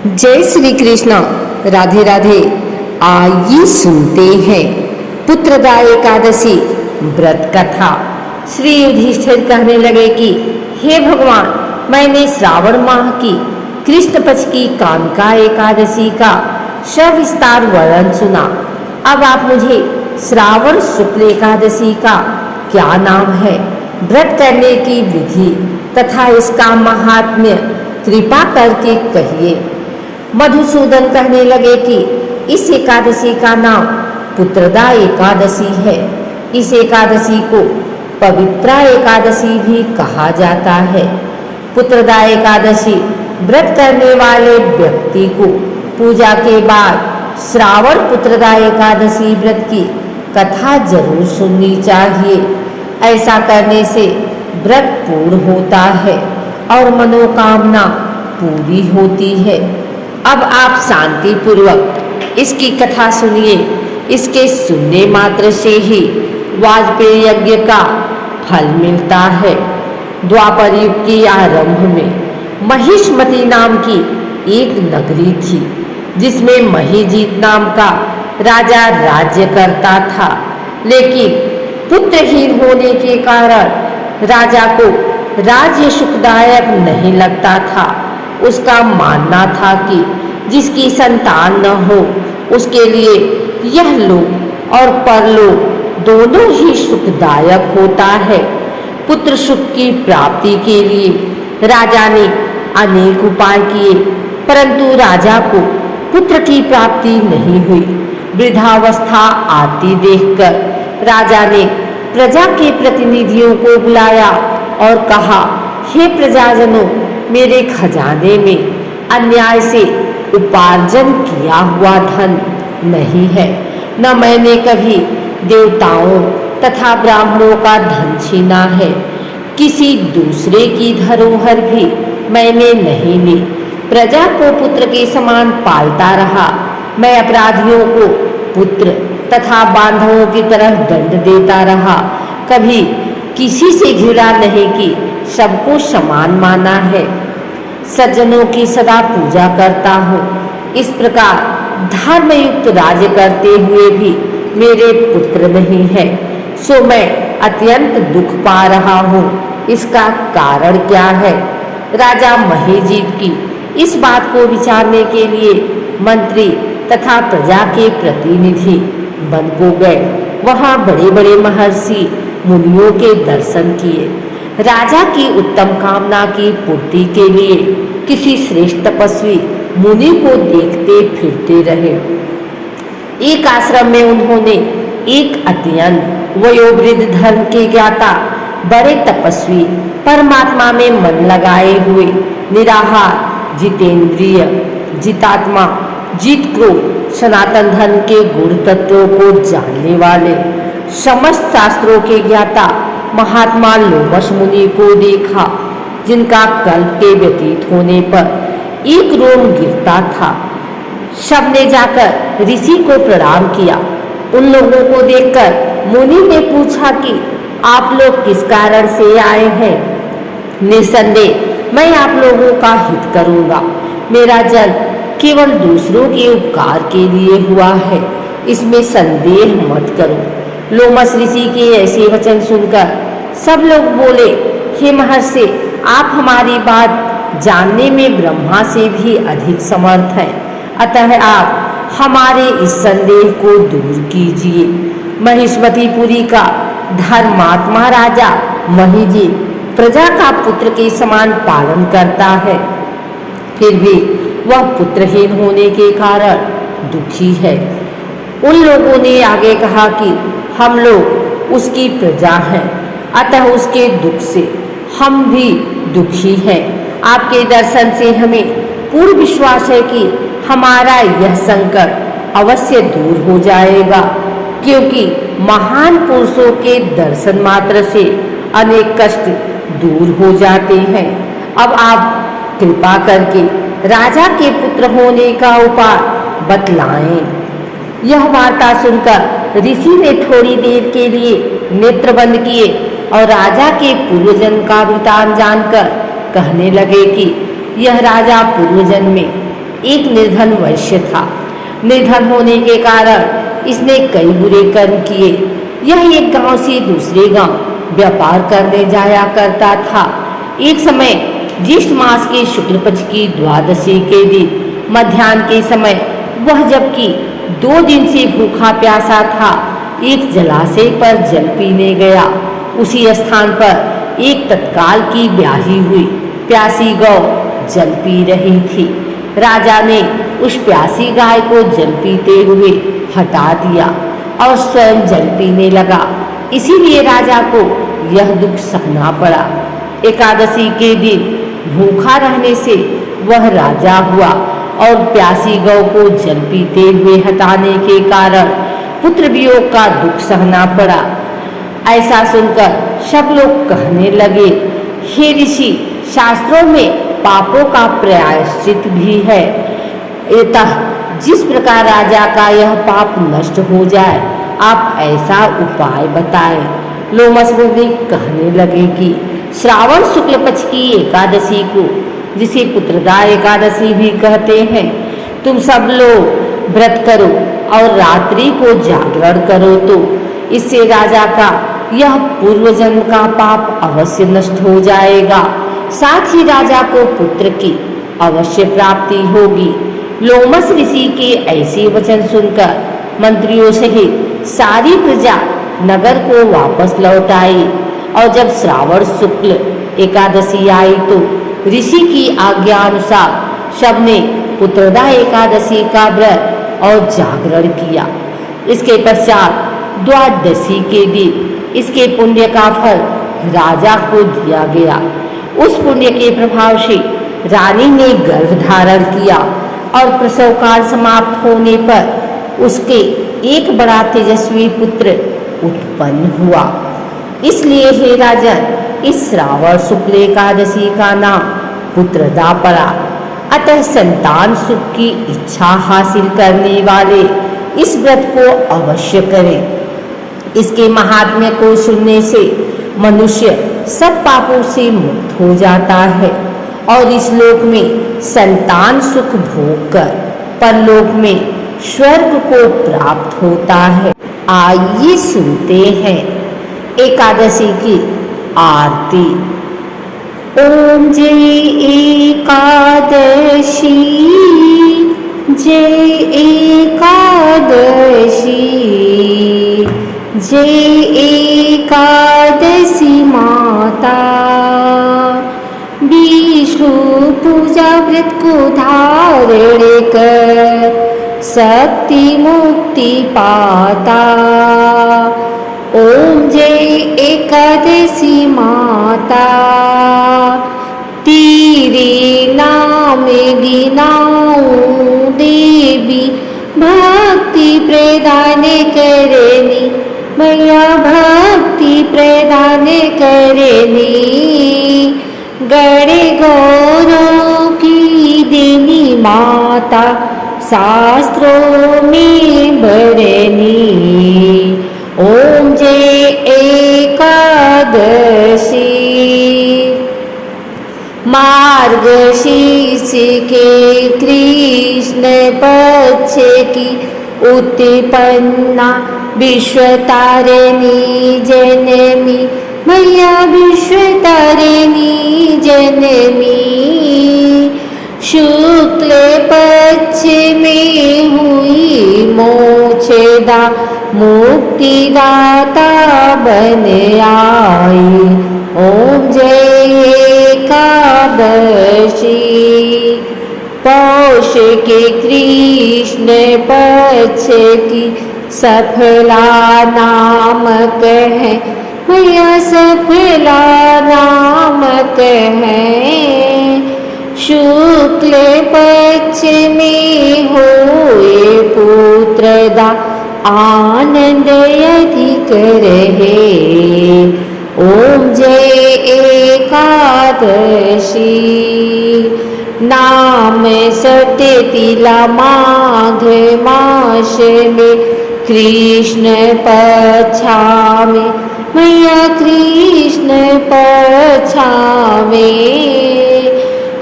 जय श्री कृष्ण। राधे राधे। आइए सुनते हैं पुत्रदा एकादशी व्रत कथा। श्री युधिष्ठिर कहने लगे कि हे भगवान, मैंने श्रावण माह की कृष्ण पक्ष की कामिका एकादशी का सविस्तार वर्णन सुना। अब आप मुझे श्रावण शुक्ल एकादशी का क्या नाम है, व्रत करने की विधि तथा इसका महात्म्य कृपा करके कहिए। मधुसूदन कहने लगे कि इस एकादशी का नाम पुत्रदा एकादशी है। इस एकादशी को पवित्रा एकादशी भी कहा जाता है। पुत्रदा एकादशी व्रत करने वाले व्यक्ति को पूजा के बाद श्रावण पुत्रदा एकादशी व्रत की कथा जरूर सुननी चाहिए। ऐसा करने से व्रत पूर्ण होता है और मनोकामना पूरी होती है। अब आप शांति पूर्वक इसकी कथा सुनिए। इसके सुनने मात्र से ही वाजपेयी यज्ञ का फल मिलता है। द्वापर युग के आरंभ में महिष्मती नाम की एक नगरी थी, जिसमें महीजीत नाम का राजा राज्य करता था। लेकिन पुत्रहीन होने के कारण राजा को राज्य सुखदायक नहीं लगता था। उसका मानना था कि जिसकी संतान न हो उसके लिए यह लोक और परलोक दोनों ही सुखदायक होता है। पुत्र सुख की प्राप्ति के लिए राजा ने अनेक उपाय किए, परंतु राजा को पुत्र की प्राप्ति नहीं हुई। वृद्धावस्था आती देखकर राजा ने प्रजा के प्रतिनिधियों को बुलाया और कहा, हे प्रजाजनों, मेरे खजाने में अन्याय से उपार्जन किया हुआ धन नहीं है। न मैंने कभी देवताओं तथा ब्राह्मणों का धन छीना है। किसी दूसरे की धरोहर भी मैंने नहीं ली। प्रजा को पुत्र के समान पालता रहा। मैं अपराधियों को पुत्र तथा बांधवों की तरह दंड देता रहा। कभी किसी से घृणा नहीं की, सबको समान माना है। सज्जनों की सदा पूजा करता हूँ। इस प्रकार धर्मयुक्त राज्य करते हुए भी मेरे पुत्र नहीं है, सो मैं अत्यंत दुख पा रहा हूँ। इसका कारण क्या है? राजा महीजीत की इस बात को विचारने के लिए मंत्री तथा प्रजा के प्रतिनिधि वन को गए। वहाँ बड़े बड़े महर्षि मुनियों के दर्शन किए। राजा की उत्तम कामना की पूर्ति के लिए किसी श्रेष्ठ तपस्वी मुनि को देखते फिरते रहे। एक आश्रम में उन्होंने एक अत्यंत वयोवृद्ध धर्म के ज्ञाता बड़े तपस्वी, परमात्मा में मन लगाए हुए, निराहार, जितेंद्रिय, जितात्मा, जित क्रोध, सनातन धर्म के गुण तत्वों को जानने वाले, समस्त शास्त्रों के ज्ञाता महात्मा लोमश मुनि को देखा, जिनका कल्प के व्यतीत होने पर एक रोम गिरता था। सबने जाकर ऋषि को प्रणाम किया। उन लोगों को देखकर मुनि ने पूछा कि आप लोग किस कारण से आए हैं? निसंदेह मैं आप लोगों का हित करूंगा। मेरा जन्म केवल दूसरों के उपकार के लिए हुआ है, इसमें संदेह मत करो। लोमश ऋषि के ऐसे वचन सुनकर सब लोग बोले, हे महर्षि, आप हमारी बात जानने में ब्रह्मा से भी अधिक समर्थ हैं, अतः आप हमारे इस संदेह को दूर कीजिए। महिष्मतीपुरी का धर्मात्मा राजा महीजीत प्रजा का पुत्र के समान पालन करता है, फिर भी वह पुत्रहीन होने के कारण दुखी है। उन लोगों ने आगे कहा कि हम लोग उसकी प्रजा हैं, अतः उसके दुख से हम भी दुखी हैं। आपके दर्शन से हमें पूर्ण विश्वास है कि हमारा यह संकट अवश्य दूर हो जाएगा, क्योंकि महान पुरुषों के दर्शन मात्र से अनेक कष्ट दूर हो जाते हैं। अब आप कृपा करके राजा के पुत्र होने का उपाय बतलाएं। यह वार्ता सुनकर ऋषि ने थोड़ी देर के लिए नेत्र बंद किए और राजा के पूर्वजन का वृतांत जानकर कहने लगे कि यह राजा पूर्वजन में एक निर्धन वैश्य था। निर्धन होने के कारण इसने कई बुरे कर्म किए। यह एक गांव से दूसरे गांव व्यापार करने जाया करता था। एक समय ज्येष्ठ मास के शुक्ल पक्ष की द्वादशी के दिन मध्याह्न के समय वह जबकि 2 दिन से भूखा प्यासा था, एक जलाशय पर जल पीने गया। उसी स्थान पर एक तत्काल की ब्याही हुई प्यासी गौ जल पी रही थी। राजा ने उस प्यासी गाय को जल पीते हुए हटा दिया और स्वयं जल पीने लगा। इसीलिए राजा को यह दुख सहना पड़ा। एकादशी के दिन भूखा रहने से वह राजा हुआ और प्यासी गौ को जल पीते हुए हटाने के कारण पुत्र वियोग का दुख सहना पड़ा। ऐसा सुनकर सब लोग कहने लगे, हे ऋषि, शास्त्रों में पापों का प्रायश्चित भी है। अतः जिस प्रकार राजा का यह पाप नष्ट हो जाए, आप ऐसा उपाय बताएं। लोमस मुनि कहने लगे कि श्रावण शुक्ल पक्ष की एकादशी को, जिसे पुत्रदा एकादशी भी कहते हैं, तुम सब लोग व्रत करो और रात्रि को जागरण करो, तो इससे राजा का यह पूर्व जन्म का पाप अवश्य नष्ट हो जाएगा। साथ ही राजा को पुत्र की अवश्य प्राप्ति होगी। लोमस ऋषि के ऐसे वचन सुनकर मंत्रियों सहित सारी प्रजा नगर को वापस लौट आई और जब श्रावण शुक्ल एकादशी आई तो ऋषि की आज्ञा अनुसार सबने पुत्रदा एकादशी का व्रत और जागरण किया। इसके पश्चात द्वादशी के दिन इसके पुण्य का फल राजा को दिया गया। उस पुण्य के प्रभाव से रानी ने गर्भ धारण किया और प्रसव काल समाप्त होने पर उसके एक बड़ा तेजस्वी पुत्र उत्पन्न हुआ। इसलिए हे राजन, इस श्रावण शुक्ल एकादशी का नाम पुत्रदा पड़ा। अतः संतान सुख की इच्छा हासिल करने वाले इस व्रत को अवश्य करें। इसके महात्म्य को सुनने से मनुष्य सब पापों से मुक्त हो जाता है और इस लोक में संतान सुख भोग कर परलोक में स्वर्ग को प्राप्त होता है। आइए सुनते हैं एकादशी की आरती। ओम जय एकादशी, जय एकादशी, जय एकादशी माता। विष्णु पूजा व्रत को धारण कर शक्ति मुक्ति पाता। ओम जय एकादशी माता, तेरे नाम गिनाऊं देवी, भक्ति प्रदान करनी मैया, भक्ति प्रदान करनी। गणे गौरों की देनी माता, शास्त्रों में बरनी। ओम जय एकादशी, मार्गशीर्ष के कृष्ण पक्ष की उत्पन्ना विश्वतारिणी जननी मैया, विश्वतारिणी जननी। शुक्ल पक्ष में हुई मोक्षदा, मुक्तिदाता बन आई। ओम जय एकादशी, पौष के कृष्ण पक्ष की सफला नामक है मैया, सफला नामक है। शुक्ल पक्ष में होए पुत्रदा, आनंद अधिक रहे। ओम जय एकादशी, नाम सत्य तिला माघ मास में कृष्ण पक्षा में मैया, कृष्ण पक्षा में।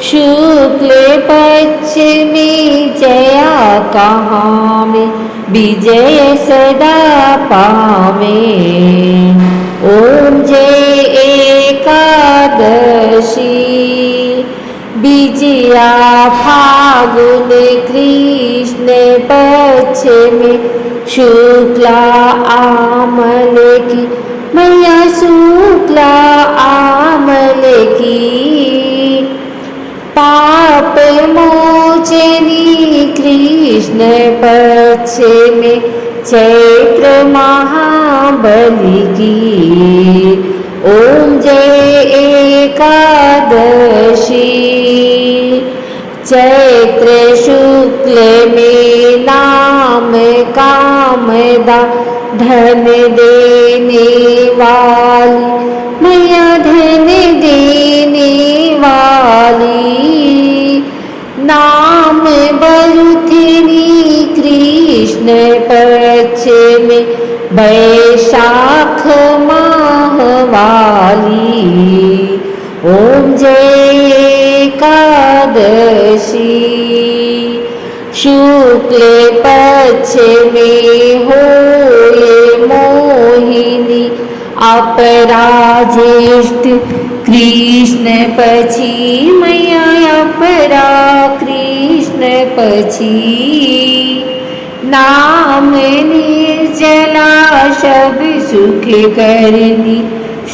शुक्ल पक्ष में कहाँ में विजय सदा पावे। ओम जय एकादशी विजया फागुन कृष्ण पक्ष में शुक्ला आमल की मैया शुक्ला आमल की पाप मोचनी कृष्ण पक्ष में चैत्र महाबली की। ओम जय एकादशी चैत्र शुक्ल में नाम कामदा धन देने वाली मैया धन देने वाली नाम बरुथिनी कृष्ण पक्ष में वैशाख माह वाली। ओम जय एकादशी शुक्ल पक्ष में होए मोहिनी अपराजेष्ठ कृष्ण पक्षी मैया अपरा कृष्ण पक्षी नाम निर्जला सब सुख करनी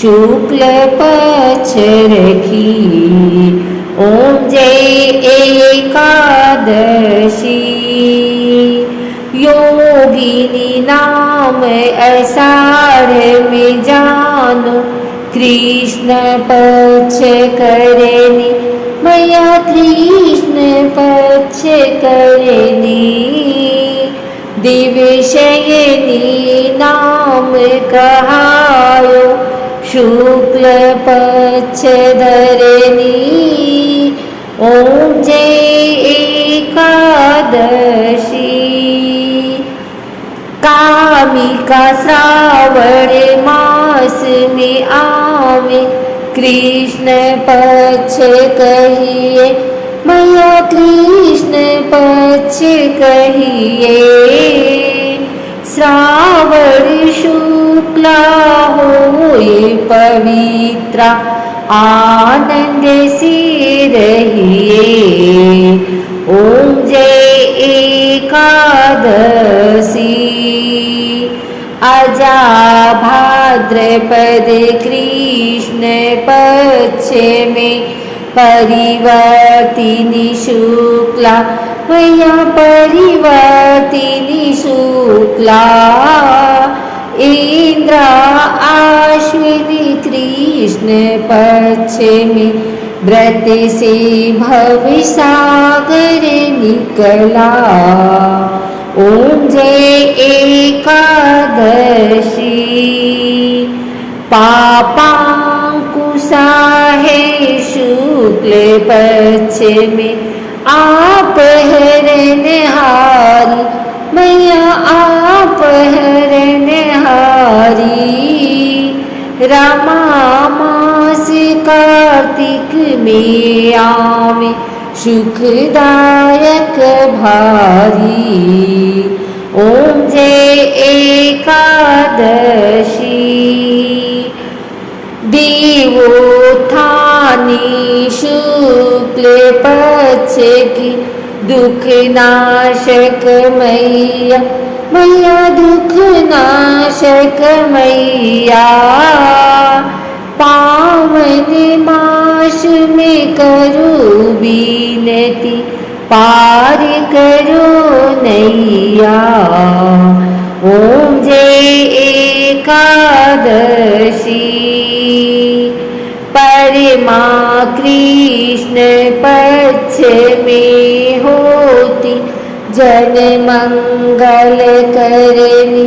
शुक्ल पक्ष रखी। ओम जय एकादशी योगिनी नाम अषाढ़ में जानो कृष्ण पक्ष करनी मैया कृष्ण पक्ष करनी दिवशयनी नाम कहायो शुक्ल पक्ष धरनी। ओम जय एकादशी कामिका श्रावण मास में आवे कृष्ण पक्ष कहिए मैया कृष्ण पक्ष कहिए श्रावण शुक्ला होए पवित्रा आनंद से रहिए। ओम जय एकादशी अजा भाद्रपद कृष्ण पक्ष में परिवर्तिनी शुक्ला मैया परिवर्तिनी शुक्ला इंद्र अश्विनी कृष्ण पक्ष में व्रत से भवसागर निकला। ओम जय एकादशी पापांकुशा है शुक्ल पक्ष में आप हरणहारी मैया आप हरणहारी रमा मास कार्तिक में आवे सुखदायक भारी। ओम जय एकादशी देवोत्थानी शुक्ल पक्ष की दुख नाशक मैया मैया दुख नाशक मैया पावन मास में करो बीनती पार करो नैया। ओम जय एकादशी परमा कृष्ण पक्ष में होती जन मंगल करनी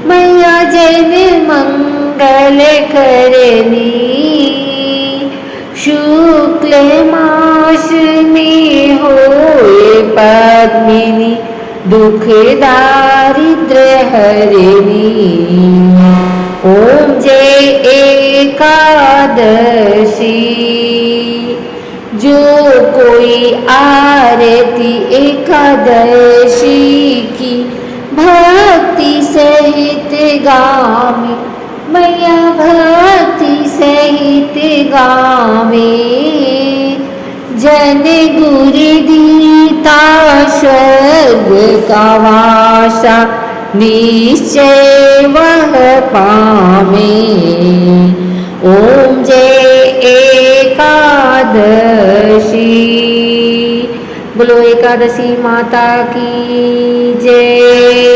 मैया जन मंगल करनी शुक्ल मास में होए पद्मिनी दुख दारिद्र हरिणी। ओम जय एकादशी जो कोई आरती एकादशी भक्ति सहित गावे, मैया भक्ति सहित गावे। जन गुर दीता स्वर्ग का वासा, निश्चय वह पावे। ओम जय एकादशी। बोलो एकादशी माता की जय।